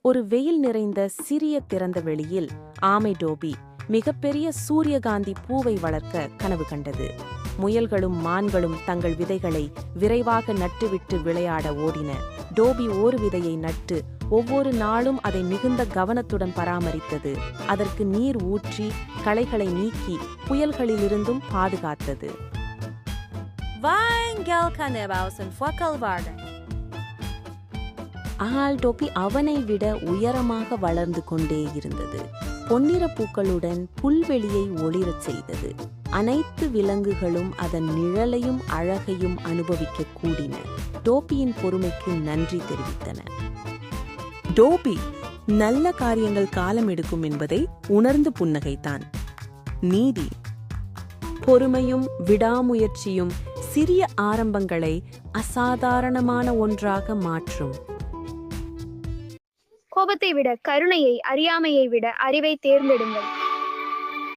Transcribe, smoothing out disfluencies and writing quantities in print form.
ஒரு வெயில் நிறைந்த சிறிய திறந்த வெளியில் ஆமை டோபி மிகப்பெரிய சூரியகாந்தி பூவை வளர்க்க கனவு கண்டது. முயல்களும் மான்களும் தங்கள் விதைகளை விரைவாக நட்டுவிட்டு விளையாட ஓடின. டோபி ஒரு விதையை நட்டு ஒவ்வொரு நாளும் அதை மிகுந்த கவனத்துடன் பராமரித்தது. அதற்கு நீர் ஊற்றி களைகளை நீக்கி புயல்களிலிருந்தும் பாதுகாத்தது. ஆனால் டோபி அவனை விட உயரமாக வளர்ந்து கொண்டே இருந்தது. பொன்னிற பூக்களுடன் புல்வெளியை ஒளிரச் செய்தது. அனைத்து விலங்குகளும் அதன் நிழலையும் அழகையும் அனுபவிக்க கூடின. டோபியின் பொறுமைக்கு நன்றி தெரிவித்தன. டோபி நல்ல காரியங்கள் காலம் எடுக்கும் என்பதை உணர்ந்து புன்னகைத்தான். நீதி, பொறுமையும் விடாமுயற்சியும் சிறிய ஆரம்பங்களை அசாதாரணமான ஒன்றாக மாற்றும். கோபத்தை விட கருணையை, அறியாமையை விட அறிவை தேர்ந்தெடுங்கள்.